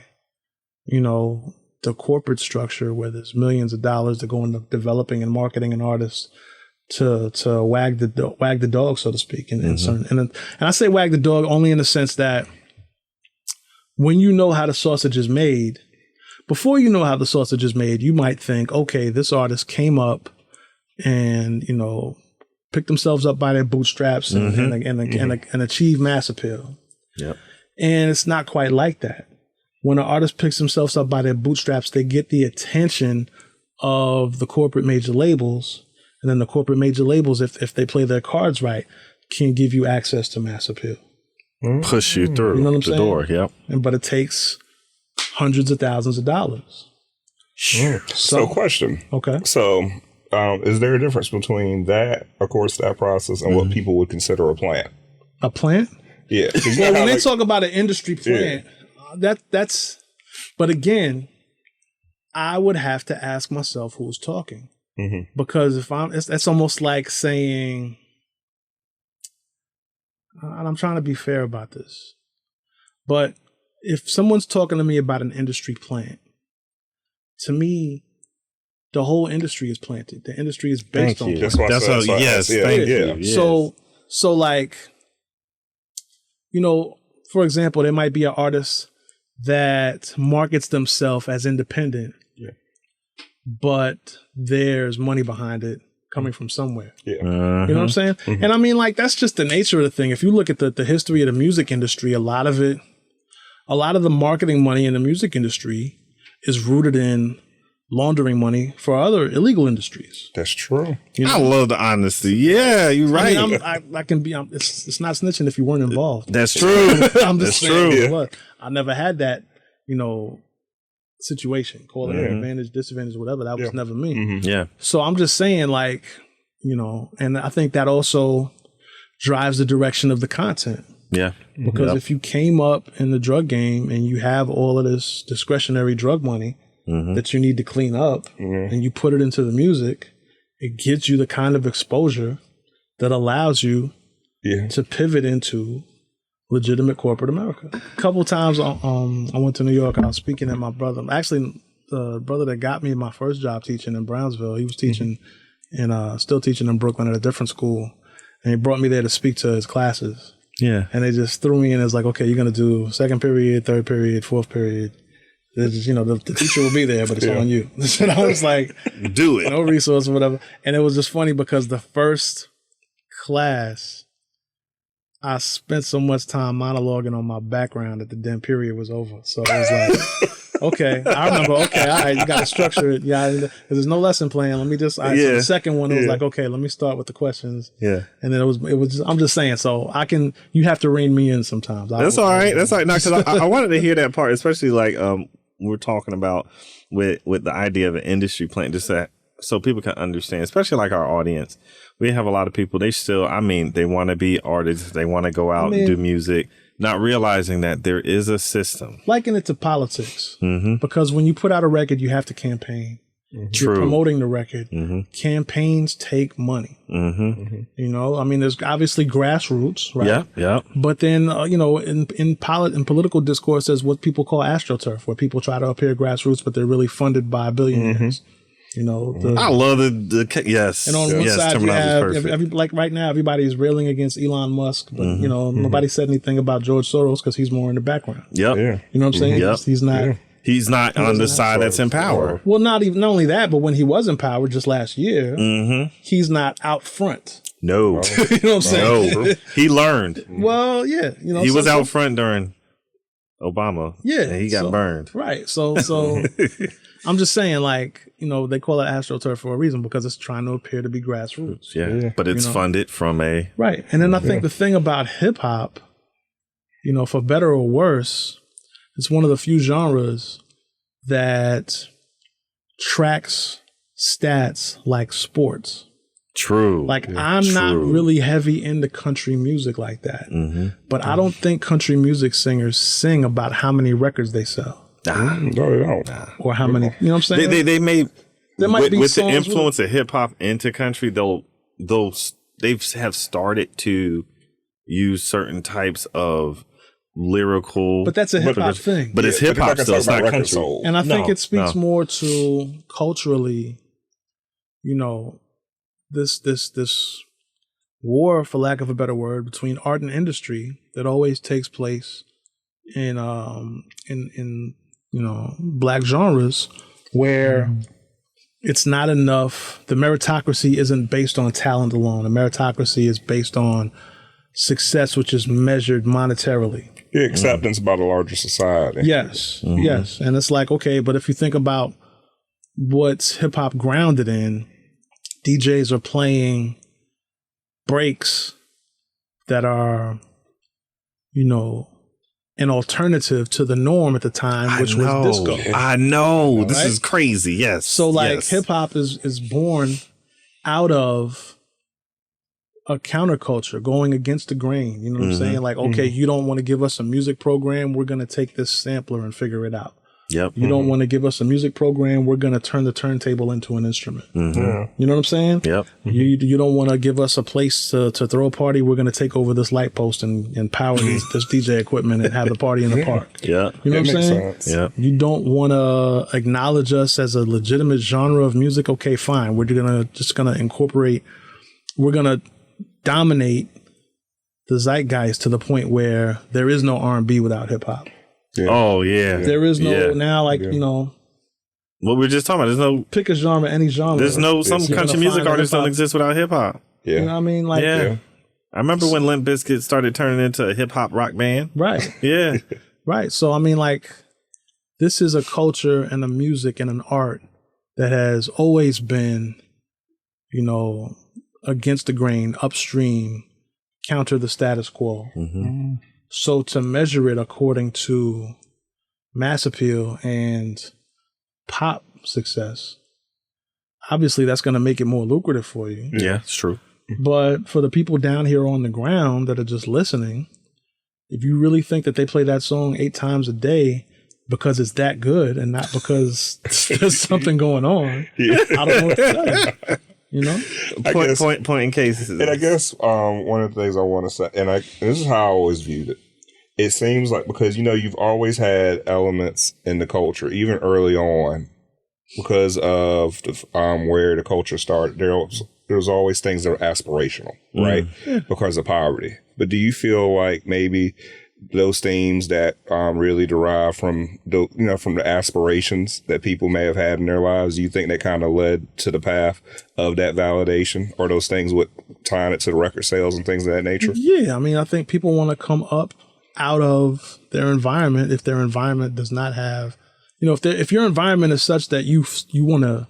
you know, the corporate structure where there's millions of dollars that go into developing and marketing an artist to wag the dog, so to speak. And I say wag the dog only in the sense that when you know how the sausage is made, before you know how the sausage is made, you might think, okay, this artist came up and, you know, picked themselves up by their bootstraps and achieved mass appeal. Yep. And it's not quite like that. When an artist picks themselves up by their bootstraps, they get the attention of the corporate major labels. And then the corporate major labels, if they play their cards right, can give you access to mass appeal. Push you through the door. Yep. But it takes hundreds of thousands of dollars. So question. Okay. So is there a difference between that, of course, that process and what people would consider a plant? A plant? Yeah. Well, when they talk about an industry plant, that's, but again, I would have to ask myself who's talking. Because it's almost like saying, and I'm trying to be fair about this, but if someone's talking to me about an industry plant, to me, the whole industry is planted. The industry is based on plants. Thank you. So like, you know, for example, there might be an artist that markets themselves as independent, but there's money behind it coming from somewhere. You know what I'm saying? And I mean, like, that's just the nature of the thing. If you look at the history of the music industry, a lot of the marketing money in the music industry is rooted in laundering money for other illegal industries. That's true. You know? I love the honesty. Yeah, you're right. I mean, I can be. It's not snitching if you weren't involved. That's true. I'm just saying. Look, I never had that, you know, situation. Call it an advantage, disadvantage, whatever. That was never me. Yeah. So I'm just saying, like, you know, and I think that also drives the direction of the content. Yeah. Because if you came up in the drug game and you have all of this discretionary drug money that you need to clean up and you put it into the music, it gives you the kind of exposure that allows you to pivot into legitimate corporate America. A couple of times I went to New York. I was speaking at my brother. Actually, the brother that got me my first job teaching in Brownsville, he was teaching still teaching in Brooklyn at a different school. And he brought me there to speak to his classes. Yeah. And they just threw me in as like, okay, you're going to do second period, third period, fourth period. Just, the teacher will be there, but it's on you. And I was like, do it. No resource or whatever. And it was just funny because the first class, I spent so much time monologuing on my background that the damn period was over. So I was like, okay, I remember, okay, all right, you got to structure it. Yeah, because there's no lesson plan. Let me just, so the second one, it was like, okay, let me start with the questions. Yeah. And then it was just, I'm just saying, so you have to rein me in sometimes. That's all right. That's all right. No, because I wanted to hear that part, especially like we're talking about with the idea of an industry plan, just so people can understand, especially like our audience. We have a lot of people, they want to be artists. They want to go out and do music, not realizing that there is a system. Liken it to politics. Mm-hmm. Because when you put out a record, you have to campaign. Mm-hmm. You're promoting the record. Mm-hmm. Campaigns take money. Mm-hmm. There's obviously grassroots, right? Yeah, yeah. But then, in political discourse, there's what people call astroturf, where people try to appear grassroots, but they're really funded by billionaires. Mm-hmm. I love the yes. And on one side, you have like right now, everybody's railing against Elon Musk, but nobody said anything about George Soros because he's more in the background. Yep. Yeah. You know what I'm saying? Yep. He's not. Yeah. He's not on the side that's in power. Well, not only that, but when he was in power just last year, he's not out front. No. You know what I'm saying? No. He learned. Well, yeah. He was out front during Obama. Yeah. And he got burned. Right. So I'm just saying, like, they call it AstroTurf for a reason because it's trying to appear to be grassroots. Yeah. But it's funded from a... Right. And then I think the thing about hip hop, for better or worse, it's one of the few genres that tracks stats like sports. True. Like, I'm not really heavy into country music like that. Mm-hmm. But I don't think country music singers sing about how many records they sell. No, they don't. Or how many, you know what I'm saying? They may, there might be with the influence of hip hop into country, they have started to use certain types of lyrical. But that's a hip hop thing. But it's hip hop still, it's not country. Soul. And I think it speaks more to culturally, this war, for lack of a better word, between art and industry that always takes place in black genres where it's not enough. The meritocracy isn't based on talent alone. The meritocracy is based on success, which is measured monetarily. Yeah, acceptance by the larger society. Yes, yes. And it's like, okay, but if you think about what's hip hop grounded in, DJs are playing breaks that are, an alternative to the norm at the time, which was disco. I know. Right? This is crazy. Yes. So hip hop is born out of a counterculture, going against the grain. You know what I'm saying? Like, okay, you don't want to give us a music program, we're going to take this sampler and figure it out. Yep. You don't want to give us a music program, we're going to turn the turntable into an instrument. Yeah. You know what I'm saying? Yep. You don't want to give us a place to throw a party, we're going to take over this light post and power this DJ equipment and have the party in the park. Yeah. You know what I'm saying? Yeah. You don't want to acknowledge us as a legitimate genre of music. Okay, fine. We're going to incorporate, we're going to dominate the zeitgeist to the point where there is no R&B without hip hop. Yeah. Oh, yeah. There is no, now, like, what we were just talking about, there's no... Pick a genre, any genre. There's no, some country music artists don't exist without hip-hop. Yeah. You know what I mean? Like, I remember when Limp Bizkit started turning into a hip-hop rock band. Right. Yeah. Right. So, I mean, like, this is a culture and a music and an art that has always been, against the grain, upstream, counter the status quo. Mm-hmm. So to measure it according to mass appeal and pop success, obviously that's going to make it more lucrative for you. Yeah, it's true. But for the people down here on the ground that are just listening, if you really think that they play that song 8 times a day because it's that good and not because there's something going on, I don't know what to tell you. You know, Point in cases. And I guess one of the things I want to say, and this is how I always viewed it. It seems like, because, you've always had elements in the culture, even early on, because of where the culture started. There's always things that are aspirational, right? Yeah. Because of poverty. But do you feel like maybe those themes that really derive from the aspirations that people may have had in their lives, do you think that kind of led to the path of that validation, or those things with tying it to the record sales and things of that nature? Yeah, I mean, I think people want to come up out of their environment if their environment does not have, if your environment is such that you want to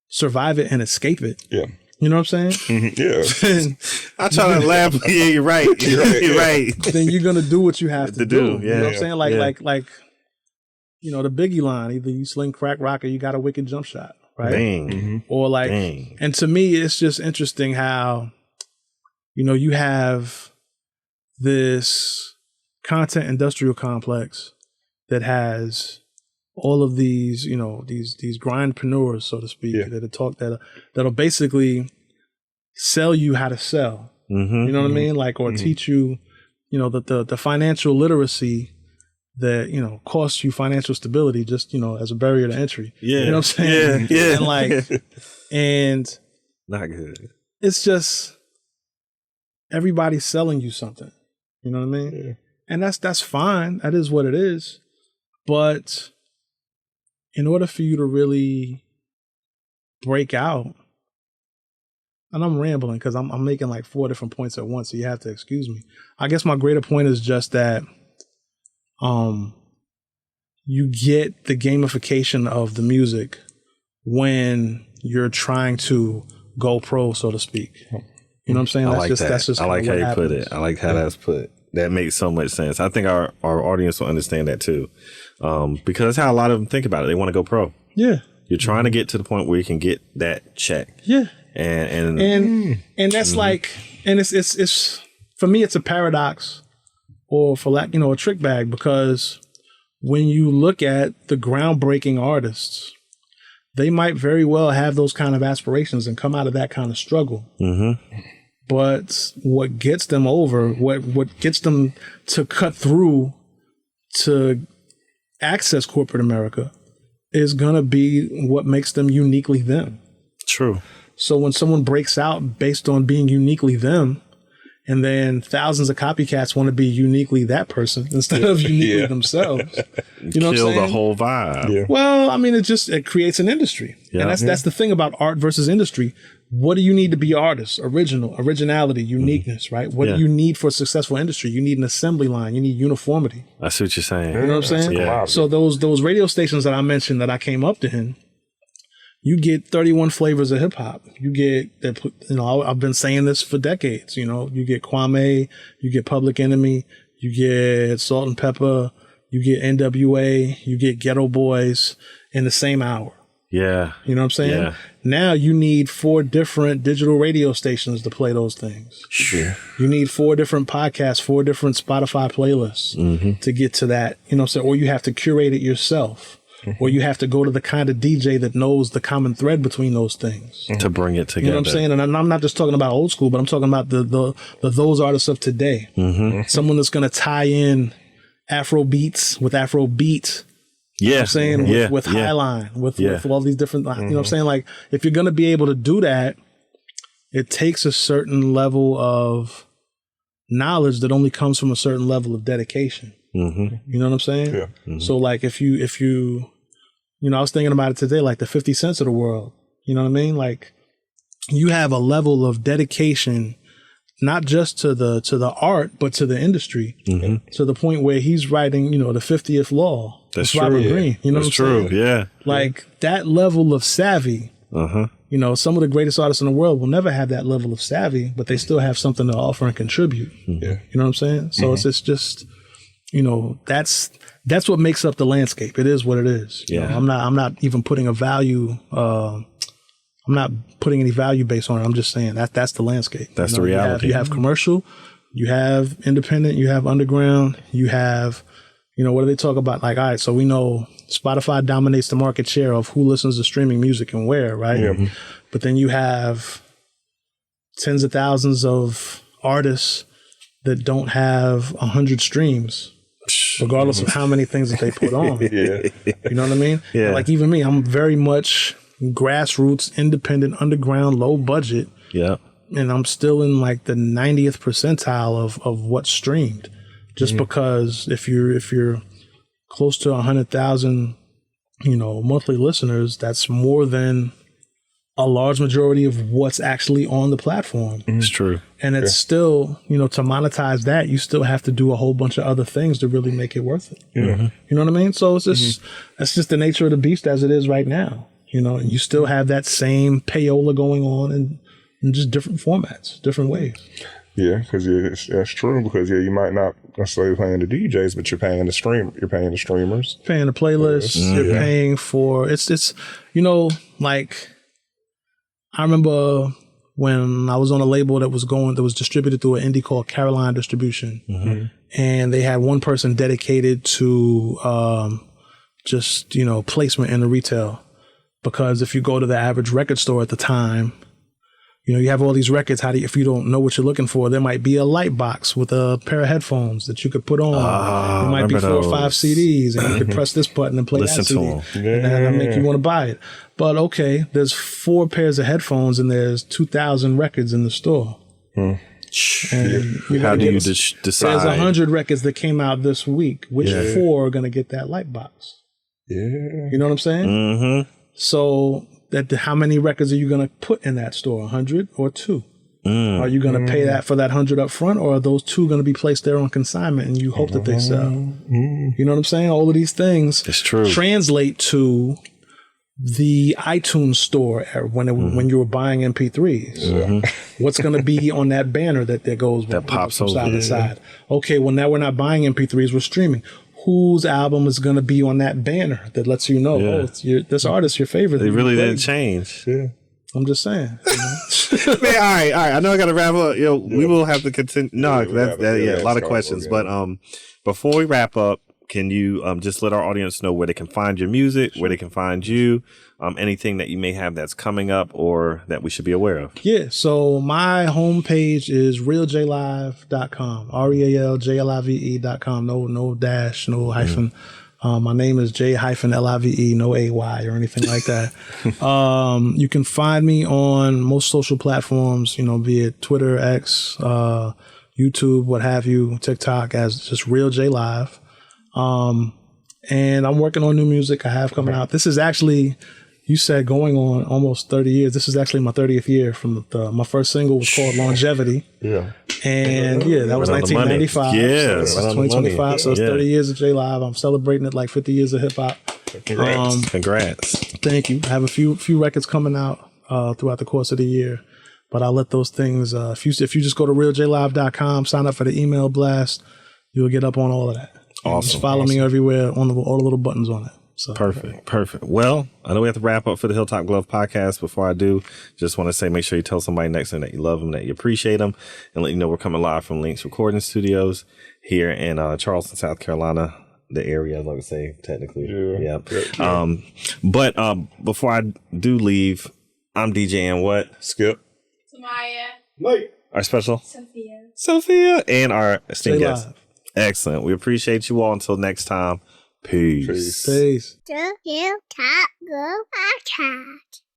survive it and escape it. Yeah. You know what I'm saying? Yeah. I try to laugh. Yeah, you're right. You're right. Then you're gonna do what you have to do. Yeah. You know what I'm saying? Like the Biggie line, either you sling crack rock or you got a wicked jump shot, right? Dang. Or Dang. And to me, it's just interesting how, you have this content industrial complex that has all of these, these grindpreneurs, so to speak, that'll basically sell you how to sell. Mm-hmm. You know what I mean? Or teach you, the financial literacy that, costs you financial stability just, as a barrier to entry. Yeah. You know what I'm saying? Yeah. And not good. It's just everybody's selling you something. You know what I mean? Yeah. And that's fine. That is what it is. But in order for you to really break out, and I'm rambling because I'm making like 4 different points at once, so you have to excuse me. I guess my greater point is just that you get the gamification of the music when you're trying to go pro, so to speak. You know what I'm saying? That's just I like how you happens. put it. I like how that's put. That makes so much sense. I think our audience will understand that too. Because that's how a lot of them think about it. They want to go pro. Yeah. You're trying to get to the point where you can get that check. Yeah. And that's like, and it's for me, it's a paradox, or for lack, a trick bag, because when you look at the groundbreaking artists, they might very well have those kind of aspirations and come out of that kind of struggle. Mm-hmm. But what gets them over, what gets them to cut through to access corporate America is going to be what makes them uniquely them. True. So when someone breaks out based on being uniquely them, and then thousands of copycats want to be uniquely that person instead of uniquely themselves, you know what I'm saying? Kill the whole vibe. Yeah. Well, I mean, it creates an industry. Yeah. And that's the thing about art versus industry. What do you need to be artists? Originality, uniqueness, right? What do you need for a successful industry? You need an assembly line. You need uniformity. I see what you're saying. You know what I'm saying? Yeah. So those radio stations that I mentioned that I came up to him, you get 31 flavors of hip hop. You get, I've been saying this for decades. You get Kwame, you get Public Enemy, you get Salt and Pepper, you get NWA, you get Ghetto Boys in the same hour. Yeah. You know what I'm saying? Yeah. Now you need 4 different digital radio stations to play those things. Sure. You need 4 different podcasts, 4 different Spotify playlists to get to that. You know what I'm saying? Or you have to curate it yourself. Or you have to go to the kind of DJ that knows the common thread between those things to bring it together. You know what I'm saying? And I'm not just talking about old school, but I'm talking about those artists of today. Mm-hmm. Someone that's going to tie in Afro beats with Afro beat. Yeah, you know what I'm saying with Highline, with all these different. You know what I'm saying? Like, if you're going to be able to do that, it takes a certain level of knowledge that only comes from a certain level of dedication. Mm-hmm. You know what I'm saying? Yeah. Mm-hmm. So like if you, I was thinking about it today, like the 50 Cents of the world, you know what I mean? Like, you have a level of dedication, not just to the art, but to the industry, to the point where he's writing, the 50th Law. That's true. Robert Greene. You know That's what I'm true. saying? Yeah. Like that level of savvy. Some of the greatest artists in the world will never have that level of savvy, but they still have something to offer and contribute. Yeah. You know what I'm saying? So it's just that's what makes up the landscape. It is what it is. Yeah. I'm not even putting a value. I'm not putting any value base on it. I'm just saying that's the landscape. That's the reality. You have commercial, you have independent, you have underground, you have, what do they talk about? Like, all right, so we know Spotify dominates the market share of who listens to streaming music and where, right? Yeah. But then you have tens of thousands of artists that don't have 100 streams, regardless of how many things that they put on. Yeah. You know what I mean? Yeah. Like even me, I'm very much grassroots, independent, underground, low budget. Yeah. And I'm still in like the 90th percentile of what's streamed. Just because if you're close to 100,000, monthly listeners, that's more than a large majority of what's actually on the platform. It's true. And it's still, to monetize that, you still have to do a whole bunch of other things to really make it worth it. Yeah. You know what I mean? So it's just, that's just the nature of the beast as it is right now. And you still have that same payola going on in just different formats, different ways. Yeah, because that's true. Because you might not necessarily paying the DJs, but you're paying the streamers. Paying the playlists. You're paying for it's like I remember when I was on a label that was distributed through an indie called Caroline Distribution, and they had one person dedicated to just placement in the retail. Because if you go to the average record store at the time, you have all these records. If you don't know what you're looking for, there might be a light box with a pair of headphones that you could put on. There might be 4 or 5 CDs, and you could press this button and play that CD. And that'll make you want to buy it. But okay, there's 4 pairs of headphones and there's 2,000 records in the store. And how do you decide? There's 100 records that came out this week. Which 4 are going to get that light box? Yeah. You know what I'm saying? Mm-hmm. So how many records are you going to put in that store? 100 or 2? Are you going to pay that for that 100 up front, or are those 2 going to be placed there on consignment and you hope that they sell? You know what I'm saying? All of these things translate to the iTunes store when you were buying MP3s. What's going to be on that banner that goes that pops from side over to side? Okay, well now we're not buying MP3s, we're streaming. Whose album is going to be on that banner that lets you know, it's this artist, your favorite? They really didn't change. Yeah. I'm just saying. Man, all right. I know I got to wrap up. We will have to continue. No, a lot of questions. But before we wrap up, can you just let our audience know where they can find your music, where they can find you, anything that you may have that's coming up or that we should be aware of? Yeah. So my homepage is realjlive.com, REALJLIVE.com. No dash, no hyphen. My name is J-Live, no AY or anything like that. You can find me on most social platforms, be it Twitter, X, YouTube, what have you, TikTok, as just Real J Live. And I'm working on new music I have coming out. This is actually, you said going on almost 30 years. This is actually my 30th year from my first single was called Longevity. Yeah. And that was 1995. Yeah. So it's 2025. So it's 30 years of J Live. I'm celebrating it like 50 years of hip hop. Congrats. Thank you. I have a few records coming out throughout the course of the year. But I'll let those things, if you just go to realjlive.com, sign up for the email blast, you'll get up on all of that. Awesome. Just follow me everywhere on all the little buttons on it. So. Perfect. Well, I know we have to wrap up for the Hilltop Glove Podcast. Before I do, just want to say, make sure you tell somebody next time that you love them, that you appreciate them, and let you know we're coming live from Links Recording Studios here in Charleston, South Carolina, the area, I'd like to say, technically. Yeah. But before I do leave, I'm DJing what? Skip. Samaya. Mike. Our special? Sophia. And our esteemed guest. Live. Excellent. We appreciate you all. Until next time. Peace. Peace. The Hilltop Glove Podcast.